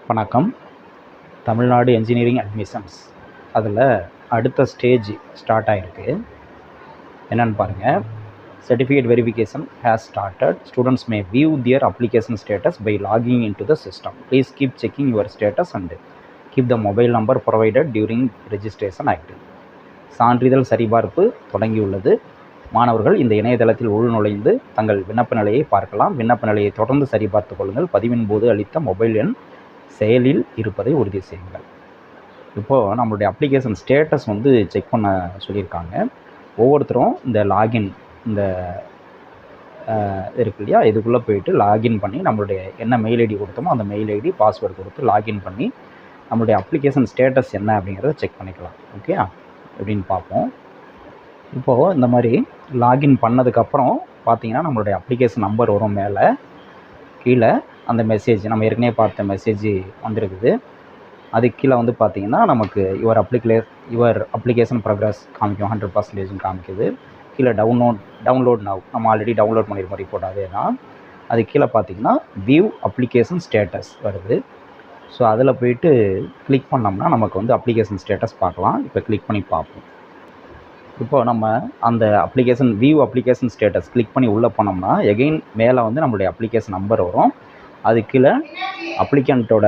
வணக்கம். Tamil Nadu engineering admissions அதில் அடுத்த ஸ்டேஜ் ஸ்டார்ட் ஆகிருக்கு. என்னென்னு பாருங்கள். Certificate verification has started. Students may view their application status by logging in to the system. Please keep checking your status and keep the mobile number provided during registration active. சான்றிதழ் சரிபார்ப்பு தொடங்கியுள்ளது. மாணவர்கள் இந்த இணையதளத்தில் உள்நுழைந்து தங்கள் விண்ணப்ப நிலையை பார்க்கலாம். விண்ணப்ப நிலையை தொடர்ந்து சரிபார்த்து கொள்ளுங்கள். பதிவின் போது அளித்த மொபைல் எண் செயலில் இருப்பதை உறுதி செய்யுங்கள். இப்போது நம்மளுடைய அப்ளிகேஷன் ஸ்டேட்டஸ் செக் பண்ண சொல்லியிருக்காங்க. ஒவ்வொருத்தரும் இந்த லாகின் இந்த இருக்கு இல்லையா, இதுக்குள்ளே போயிட்டு லாகின் பண்ணி நம்மளுடைய என்ன மெயில் ஐடி கொடுத்தோமோ அந்த மெயில் ஐடி பாஸ்வேர்டு கொடுத்து லாகின் பண்ணி நம்மளுடைய அப்ளிகேஷன் ஸ்டேட்டஸ் என்ன அப்படிங்கிறத செக் பண்ணிக்கலாம். ஓகே, எப்படின்னு பார்ப்போம். இப்போது இந்த மாதிரி லாகின் பண்ணதுக்கப்புறம் பார்த்தீங்கன்னா நம்மளுடைய அப்ளிகேஷன் நம்பர் வரும். மேலே கீழே அந்த மெசேஜ் நம்ம ஏற்கனவே பார்த்த மெசேஜ் வந்திருக்குது. அதுக்கு கீழே பார்த்தீங்கன்னா நமக்கு யுவர் அப்ளிகேஷன் ப்ரோக்ரஸ் காமிக்கும். 100% காமிக்குது. கீழே டவுன்லோட் நவ் நம்ம ஆல்ரெடி டவுன்லோட் பண்ணியிருப்போம் ரிப்போர்ட். அதே தான். அதுக்கு கீழே பார்த்தீங்கன்னா வியூ அப்ளிகேஷன் ஸ்டேட்டஸ் வருது. ஸோ அதில் போயிட்டு கிளிக் பண்ணோம்னா நமக்கு அப்ளிகேஷன் ஸ்டேட்டஸ் பார்க்கலாம். இப்போ கிளிக் பண்ணி பார்ப்போம். இப்போ நம்ம அந்த வியூ அப்ளிகேஷன் ஸ்டேட்டஸ் கிளிக் பண்ணி உள்ளே போனோம்னா எகெயின் மேலே நம்மளுடைய அப்ளிகேஷன் நம்பர் வரும். அது கீழே அப்ளிகண்ட்டோட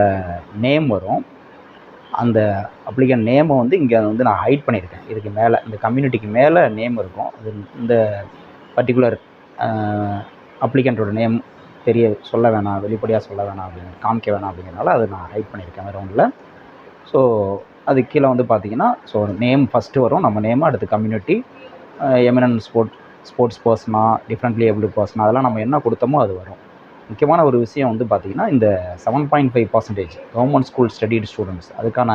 நேம் வரும். அந்த அப்ளிகண்ட் நேமை இங்கே நான் ஹைட் பண்ணியிருக்கேன். இதுக்கு மேலே இந்த கம்யூனிட்டிக்கு மேலே நேம் இருக்கும். அது இந்த பர்டிகுலர் அப்ளிகண்ட்டோட நேம் சொல்ல வேணாம், வெளிப்படையாக சொல்ல வேணாம் அப்படின்னு காமிக்க வேணாம் அப்படிங்கிறனால அதை நான் ஹைட் பண்ணியிருக்கேன் வேறு ஒன்றில். ஸோ அது கீழே பார்த்தீங்கன்னா ஸோ நேம் ஃபஸ்ட்டு வரும். நம்ம நேம், அடுத்து community, eminent sports persona, differently abled persona, அதெல்லாம் நம்ம என்ன கொடுத்தோமோ அது வரும். முக்கியமான ஒரு விஷயம் பார்த்திங்கன்னா இந்த 7.5% கவர்மெண்ட் ஸ்கூல் ஸ்டடீடு ஸ்டூடெண்ட்ஸ் அதுக்கான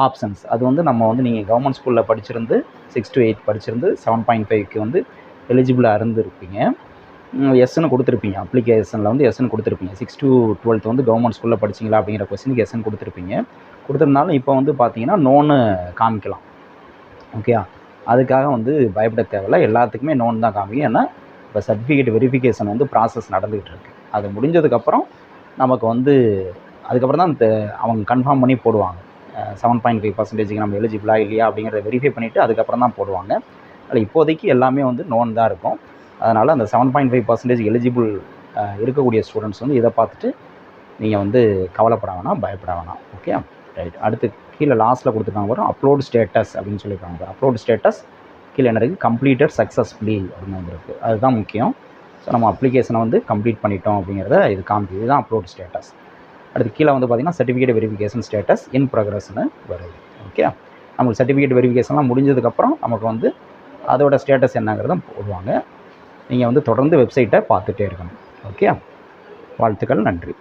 ஆப்ஷன்ஸ் அது நம்ம நீங்கள் கவர்மெண்ட் ஸ்கூலில் படிச்சிருந்து 6 to 8 படிச்சிருந்து 7.5க்கு எலிஜிபிளாக இருந்திருப்பீங்க. எஸ்ன்னு கொடுத்துருப்பீங்க. அப்ளிகேஷனில் எஸ்ன்னு கொடுத்துருப்பீங்க. 6 to 12 கவர்மெண்ட் ஸ்கூலில் படிச்சிங்களா அப்படிங்கிற கொஸ்டினுக்கு எஸ்ன்னு கொடுத்துருப்பீங்க. கொடுத்துருந்தாலும் இப்போ பார்த்தீங்கன்னா நோன்னு காமிக்கலாம். ஓகே, அதுக்காக பயப்பட தேவையில்லை. எல்லாத்துக்குமே நோன் தான் காமிக்கும். ஏன்னா இப்போ சர்டிஃபிகேட் வெரிஃபிகேஷன் ப்ராசஸ் நடந்துகிட்டு இருக்குது. அது முடிஞ்சதுக்கப்புறம் நமக்கு அதுக்கப்புறம் தான் அவங்க கன்ஃபார்ம் பண்ணி போடுவாங்க. 7.5%க்கு நம்ம எலிஜிபிளாக இல்லையா அப்படிங்கிறத வெரிஃபை பண்ணிவிட்டு அதுக்கப்புறம் தான் போடுவாங்க. அதில் இப்போதைக்கு எல்லாமே நோன் தான் இருக்கும். அதனால் அந்த 7.5% எலிஜிபிள் இருக்கக்கூடிய ஸ்டூடெண்ட்ஸ் இதை பார்த்துட்டு நீங்கள் கவலைப்பட வேணாம், பயப்பட வேணாம். Okay, right. அடுத்து கீழே லாஸ்ட்டில் கொடுத்துருக்காங்க வரும் அப்லோட் ஸ்டேட்டஸ் அப்படின்னு சொல்லியிருக்காங்க. அப்லோட் ஸ்டேட்டஸ் கீழே என்ன இருக்குது, கம்ப்ளீட்டட் சக்ஸஸ்ஃபுல்லி அப்படின்னு வந்துருக்கு. அதுதான் முக்கியம். ஸோ நம்ம அப்ளிகேஷனை கம்ப்ளீட் பண்ணிட்டோம் அப்படிங்கிறத இது காமிக்குது. இதுதான் அப்லோட் ஸ்டேட்டஸ். அடுத்து கீழே பார்த்திங்கன்னா சர்டிஃபிகேட் வெரிஃபிகேஷன் ஸ்டேட்டஸ் இன் ப்ரோக்ரஸ்னு வருது. ஓகே, நமக்கு சர்டிஃபிகேட் வெரிஃபிகேஷன்லாம் முடிஞ்சதுக்கப்புறம் நமக்கு அதோட ஸ்டேட்டஸ் என்னங்கிறத போடுவாங்க. நீங்கள் தொடர்ந்து வெப்சைட்டை பார்த்துட்டே இருக்கணும். ஓகே, வாழ்த்துக்கள், நன்றி.